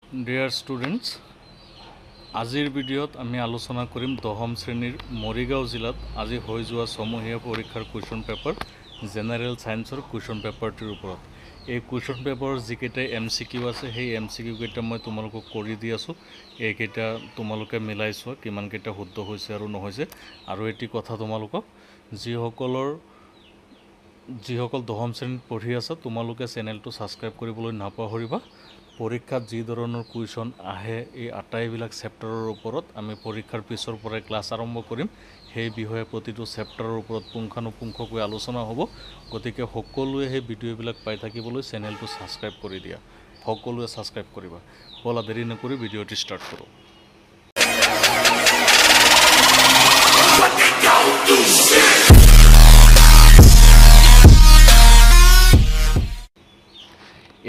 Dear students, আজিৰ ভিডিঅ'ত আমি আলোচনা কৰিম 10ম শ্ৰেণীৰ মৰিগাঁও জিলাত আজি হৈ যোৱা ছমহীয়া পৰীক্ষাৰ কুৱেশ্যন পেপাৰ জেনেৰেল ছায়েন্সৰ কুৱেশ্যন পেপাৰটিৰ ওপৰত। এই কুৱেশ্যন পেপাৰৰ যিকেইটা MCQ আছে সেই MCQ কেইটা মই তোমালোকক কৰি দি আছোঁ। এইকেইটা তোমালোকে মিলাই চোৱা কিমানকেইটা শুদ্ধ হৈছে আৰু নহৈছে। আৰু এটি কথা তোমালোকক, যিসকল 10ম শ্ৰেণীত পঢ়ি আছা তোমালোকে চেনেলটো ছাবস্ক্ৰাইব কৰিবলৈ নাপাহৰিবা। পৰীক্ষাত যি ধৰণৰ কুৱেশ্যন আহে এই আটাইবিলাক চেপ্টাৰৰ ওপৰত আমি পৰীক্ষাৰ পিছৰ পৰাই ক্লাছ আৰম্ভ কৰিম। সেই বিষয়ে প্ৰতিটো চেপ্টাৰৰ ওপৰত পুংখানুপুংখকৈ আলোচনা হ'ব। গতিকে সকলোৱে সেই ভিডিঅ'বিলাক পাই থাকিবলৈ চেনেলটো ছাবস্ক্ৰাইব কৰি দিয়া। সকলোৱে ছাবস্ক্ৰাইব কৰিবা। বলা দেৰি নকৰি ভিডিঅ'টি ষ্টাৰ্ট কৰোঁ।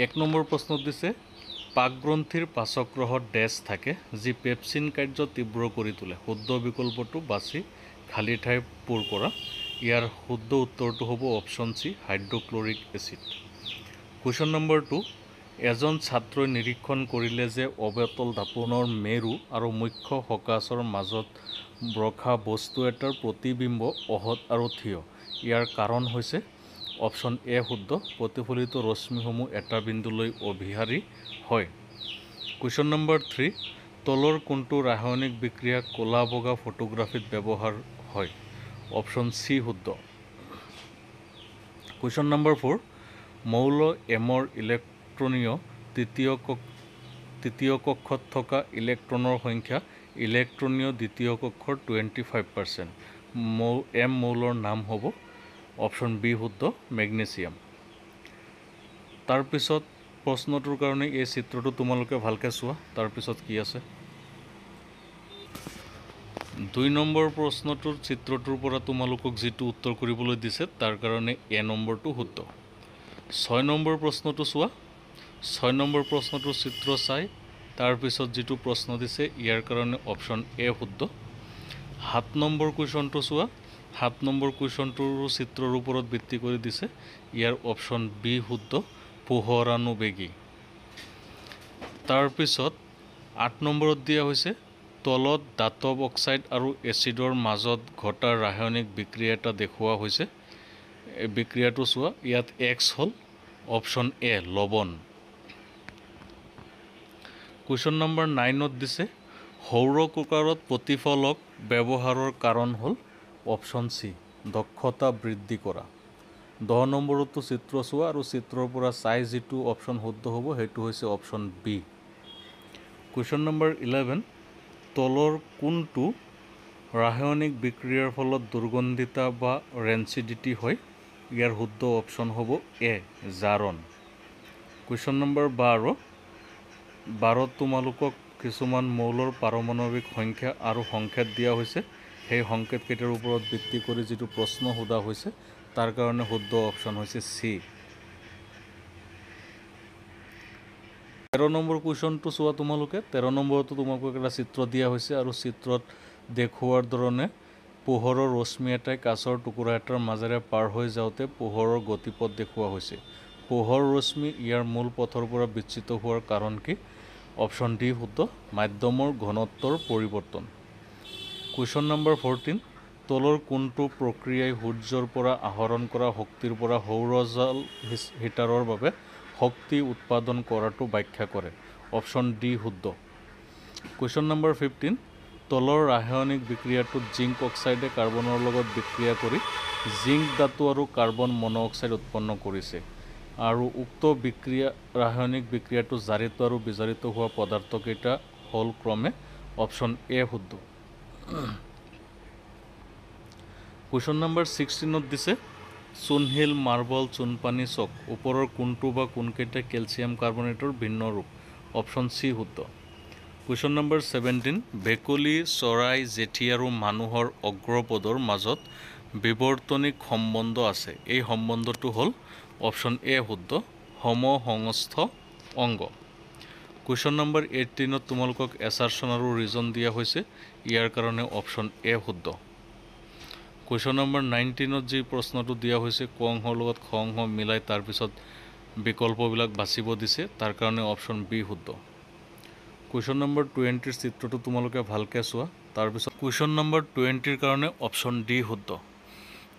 এক নম্বৰ প্ৰশ্নত দিছে, পাকগ্ৰন্থিৰ পাচকগ্ৰহত ডেছ থাকে যি পেপচিন কাৰ্য তীব্ৰ কৰি তোলে। শুদ্ধ বিকল্পটো বাছি খালী ঠাই পূৰ কৰা। ইয়াৰ শুদ্ধ উত্তৰটো হ'ব option C, hydrochloric acid. Question number 2, এজন ছাত্ৰই নিৰীক্ষণ কৰিলে যে অৱতল ধাপনৰ মেৰু আৰু মুখ্য ফকাছৰ মাজত ৰখা বস্তু এটাৰ প্ৰতিবিম্ব অহৎ আৰু থিয়। ইয়াৰ কাৰণ হৈছে অপশ্যন এ শুদ্ধ, প্ৰতিফলিত ৰশ্মিসমূহ এটা বিন্দুলৈ অভিসাৰী হয়। কুৱেশ্যন নম্বৰ 3, তলৰ কোনটো ৰাসায়নিক বিক্ৰিয়া ক'লা বগা ফটোগ্ৰাফীত ব্যৱহাৰ হয়? অপশ্যন চি শুদ্ধ। কুৱেশ্যন নম্বৰ 4, মৌল এমৰ ইলেক্ট্ৰনীয় তৃতীয় কক্ষত থকা ইলেক্ট্ৰনৰ সংখ্যা ইলেক্ট্ৰনীয় দ্বিতীয় কক্ষৰ 25%। এম মৌলৰ নাম হ'ব অপশ্যন বি শুদ্ধ, মেগনেছিয়াম। তাৰপিছত প্ৰশ্নটোৰ কাৰণে এই চিত্ৰটো তোমালোকে ভালকৈ চোৱা, তাৰপিছত কি আছে। 2 নম্বৰ প্ৰশ্নটোৰ চিত্ৰটোৰ পৰা তোমালোকক যিটো উত্তৰ কৰিবলৈ দিছে তাৰ কাৰণে এ নম্বৰটো শুদ্ধ। 6 নম্বৰ প্ৰশ্নটো চোৱা। 6 নম্বৰ প্ৰশ্নটোৰ চিত্ৰ চাই তাৰপিছত যিটো প্ৰশ্ন দিছে ইয়াৰ কাৰণে অপশ্যন এ শুদ্ধ। 7 নম্বৰ কুৱেশ্যনটো চোৱা। 7 নম্বৰ কুৱেশ্যনটোৰো চিত্ৰৰ ওপৰত ভিত্তি কৰি দিছে, ইয়াৰ অপশ্যন বি শুদ্ধ, পোহৰানুবেগী। তাৰপিছত 8 নম্বৰত দিয়া হৈছে, তলত ধাতৱ অক্সাইড আৰু এচিডৰ মাজত ঘটা ৰাসায়নিক বিক্ৰিয়া এটা দেখুওৱা হৈছে। এই বিক্ৰিয়াটো চোৱা, ইয়াত এক্স হ'ল option A Lavan. Question number 9ত দিছে, সৌৰ কুকাৰত প্ৰতিফলক ব্যৱহাৰৰ কাৰণ হ'ল অপশ্যন চি, দক্ষতা বৃদ্ধি কৰা। 10 নম্বৰতো চিত্ৰ চোৱা আৰু চিত্ৰৰ পৰা চাই যিটো অপশ্যন শুদ্ধ হ'ব সেইটো হৈছে অপশ্যন বি। কুৱেশ্যন নম্বৰ 11, তলৰ কোনটো ৰাসায়নিক বিক্ৰিয়াৰ ফলত দুৰ্গন্ধিতা বা ৰেঞ্চিডিটি হয়? ইয়াৰ শুদ্ধ অপশ্যন হ'ব এ, জাৰণ। কুৱেশ্যন নম্বৰ 12ত তোমালোকক কিছুমান মৌলৰ পাৰমাণৱিক সংখ্যা আৰু সংকেত দিয়া হৈছে। সেই সংকেতকেইটাৰ ওপৰত ভিত্তি কৰি যিটো প্ৰশ্ন সোধা হৈছে তাৰ কাৰণে শুদ্ধ অপশ্যন হৈছে চি। 13 নম্বৰ কুৱেশ্যনটো চোৱা তোমালোকে। 13 নম্বৰতো তোমালোকক এটা চিত্ৰ দিয়া হৈছে আৰু চিত্ৰত দেখুওৱাৰ ধৰণে পোহৰৰ ৰশ্মি এটাই কাঁচৰ টুকুৰা এটাৰ মাজেৰে পাৰ হৈ যাওঁতে পোহৰৰ গতিপথ দেখুওৱা হৈছে। পোহৰ ৰশ্মি ইয়াৰ মূল পথৰ পৰা বিচ্যুত হোৱাৰ কাৰণ কি? অপশ্যন ডি শুদ্ধ, মাধ্যমৰ ঘনত্বৰ পৰিৱৰ্তন। কুৱেশ্যন নম্বৰ 14, তলৰ কোনটো প্ৰক্ৰিয়াই সূৰ্যৰ পৰা আহৰণ কৰা শক্তিৰ পৰা সৌৰজাল হিটাৰৰ বাবে শক্তি উৎপাদন কৰাটো ব্যাখ্যা কৰে? অপশ্যন ডি শুদ্ধ। কুৱেশ্যন নম্বৰ 15, তলৰ ৰাসায়নিক বিক্ৰিয়াটোত জিংক অক্সাইডে কাৰ্বনৰ লগত বিক্ৰিয়া কৰি জিংক ধাতু আৰু কাৰ্বন মনোঅক্সাইড উৎপন্ন কৰিছে আৰু উক্ত ৰাসায়নিক বিক্ৰিয়াটো জাৰিত আৰু বিজাৰিত হোৱা পদাৰ্থকেইটা হ'ল ক্ৰমে অপশ্যন এ শুদ্ধ। কুৱেশ্যন নম্বৰ 16ত দিছে, চূণশিল, মাৰ্বল, চূণপানী চক ওপৰৰ কোনটো বা কোনকেইটা কেলছিয়াম কাৰ্বনেটৰ ভিন্ন ৰূপ? অপশ্যন চি শুদ্ধ। কুৱেশ্যন নম্বৰ 17, ভেকুলী, চৰাই, জেঠী আৰু মানুহৰ অগ্ৰপদৰ মাজত বিৱৰ্তনিক সম্বন্ধ আছে। এই সম্বন্ধটো হ'ল অপশ্যন এ শুদ্ধ, সমসংস্থ অংগ। কুৱেশ্যন নম্বৰ 18ত তোমালোকক এছাৰশ্যন আৰু ৰিজন দিয়া হৈছে, ইয়াৰ কাৰণে অপশ্যন এ শুদ্ধ। কুৱেশ্যন নম্বৰ 19ত যি প্ৰশ্নটো দিয়া হৈছে ক অংশৰ লগত খ অংশ মিলাই তাৰপিছত বিকল্পবিলাক বাছিব দিছে, তাৰ কাৰণে অপশ্যন বি শুদ্ধ। কুৱেশ্যন নম্বৰ 20ৰ চিত্ৰটো তোমালোকে ভালকৈ চোৱা। তাৰপিছত কুৱেশ্যন নম্বৰ 20ৰ কাৰণে অপশ্যন ডি শুদ্ধ।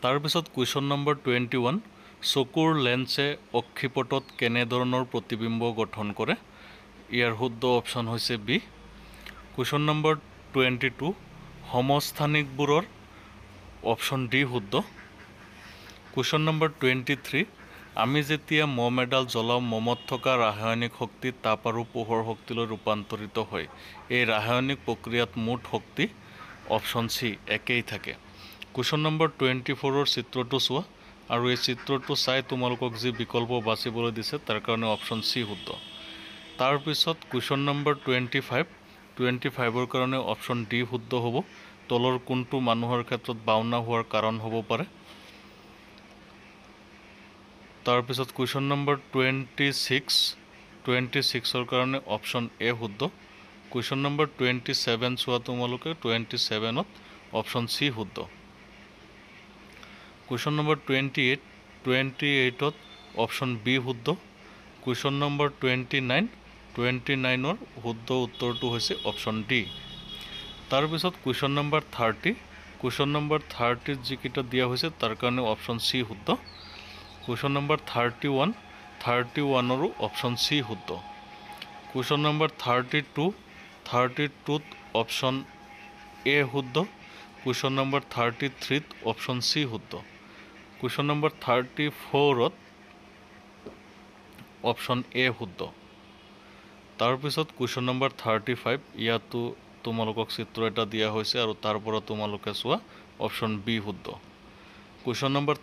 তাৰপিছত কুৱেশ্যন নম্বৰ 21, চকুৰ লেন্সে অক্ষিপটত কেনেধৰণৰ প্ৰতিবিম্ব গঠন কৰে? ইয়াৰ শুদ্ধ অপশ্যন হৈছে বি। কুৱেশ্যন নম্বৰ 22, সমস্থানিকবোৰৰ অপশ্যন ডি শুদ্ধ। কুৱেশ্যন নম্বৰ 23, আমি যেতিয়া মম এডাল জ্বলাওঁ মমত থকা ৰাসায়নিক শক্তি তাপ আৰু পোহৰ শক্তিলৈ ৰূপান্তৰিত হয়। এই ৰাসায়নিক প্ৰক্ৰিয়াত মুঠ শক্তি অপশ্যন চি একেই থাকে। কুৱেশ্যন নম্বৰ 24ৰ চিত্ৰটো চোৱা আৰু এই চিত্ৰটো চাই তোমালোকক যি বিকল্প বাচিবলৈ দিছে তাৰ কাৰণে অপশ্যন চি শুদ্ধ। তাৰপিছত কুৱেশ্যন নম্বৰ 25ৰ কাৰণে অপশ্যন ডি শুদ্ধ হ'ব। তলৰ কোনটো মানুহৰ ক্ষেত্ৰত বাওনা হোৱাৰ কাৰণ হ'ব পাৰে? তাৰপিছত কুৱেশ্যন নম্বৰ 26ৰ কাৰণে অপশ্যন এ শুদ্ধ। কুৱেশ্যন নম্বৰ 27 চোৱা তোমালোকে, 27ত অপশ্যন চি শুদ্ধ। কুৱেশ্যন নম্বৰ 28ত অপশ্যন বি শুদ্ধ। কুৱেশ্যন নম্বৰ 29ৰ শুদ্ধ উত্তৰটো হৈছে অপশ্যন ডি। তাৰপিছত কুৱেশ্যন নম্বৰ 30ত যিকেইটা দিয়া হৈছে তাৰ কাৰণে অপশ্যন চি শুদ্ধ। কুৱেশ্যন নম্বৰ 31ৰো অপশ্যন চি শুদ্ধ। কুৱেশ্যন নম্বৰ 32ত অপশ্যন এ শুদ্ধ। কুৱেশ্যন নম্বৰ 33ত অপশ্যন চি শুদ্ধ। কুৱেশ্যন নম্বৰ 34ত অপশ্যন এ শুদ্ধ। তাৰপিছত কুৱেশ্যন নম্বৰ 35, ইয়াতো তোমালোকক চিত্ৰ এটা দিয়া হৈছে আৰু তাৰ পৰা তোমালোকে চোৱা অপশ্যন বি শুদ্ধ। কুৱেশ্যন নম্বৰ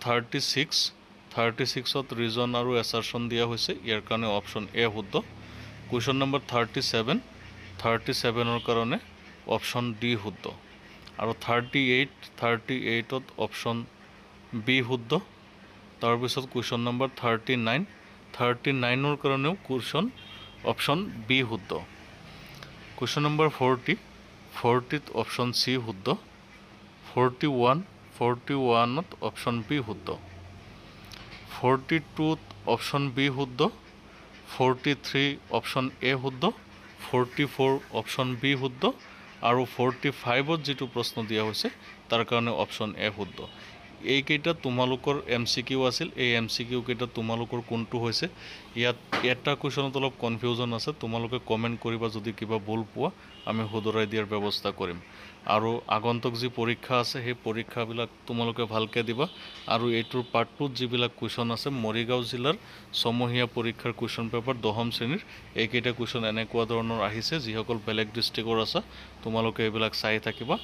36ত ৰিজন আৰু এছাৰশ্যন দিয়া হৈছে, ইয়াৰ কাৰণে অপশ্যন এ শুদ্ধ। কুৱেশ্যন নম্বৰ 37ৰ কাৰণে অপশ্যন ডি শুদ্ধ। আৰু 38ত অপশ্যন বি শুদ্ধ। তাৰপিছত কুৱেশ্যন নম্বৰ 39ৰ কাৰণেও অপশ্যন বি শুদ্ধ। কুৱেশ্যন নম্বৰ 40ত অপশ্যন চি শুদ্ধ। 41ত অপশ্যন বি শুদ্ধ। 42ত অপশ্যন বি শুদ্ধ। 43 অপশ্যন এ শুদ্ধ। 44 অপশ্যন বি শুদ্ধ। আৰু 45ত যিটো প্ৰশ্ন দিয়া হৈছে তাৰ কাৰণে অপশ্যন এ শুদ্ধ। এইকেইটা তোমালোকৰ MCQ আছিল। এই MCQ কেইটা তোমালোকৰ কোনটো হৈছে? ইয়াত এটা কুৱেশ্যনত অলপ কনফিউজন আছে, তোমালোকে কমেণ্ট কৰিবা যদি কিবা ভুল পোৱা, আমি শুধৰাই দিয়াৰ ব্যৱস্থা কৰিম। আৰু আগন্তুক যি পৰীক্ষা আছে সেই পৰীক্ষাবিলাক তোমালোকে ভালকৈ দিবা। আৰু এইটোৰ পাৰ্ট 2ত যিবিলাক কুৱেশ্যন আছে, মৰিগাঁও জিলাৰ ছমহীয়া পৰীক্ষাৰ কুৱেশ্যন পেপাৰ 10ম শ্ৰেণীৰ এইকেইটা কুৱেশ্যন এনেকুৱা ধৰণৰ আহিছে। যিসকল বেলেগ ডিষ্ট্ৰিক্টৰ আছে তোমালোকে এইবিলাক চাই থাকিবা।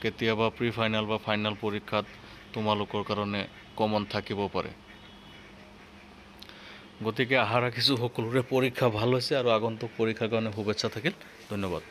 কেতিয়াবা প্ৰি ফাইনেল বা ফাইনেল পৰীক্ষাত তোমালোকৰ কাৰণে কমন থাকিব পাৰে। গতিকে আশা ৰাখিছোঁ সকলোৰে পৰীক্ষা ভাল হৈছে আৰু আগন্তুক পৰীক্ষাৰ কাৰণে শুভেচ্ছা থাকিল। ধন্যবাদ।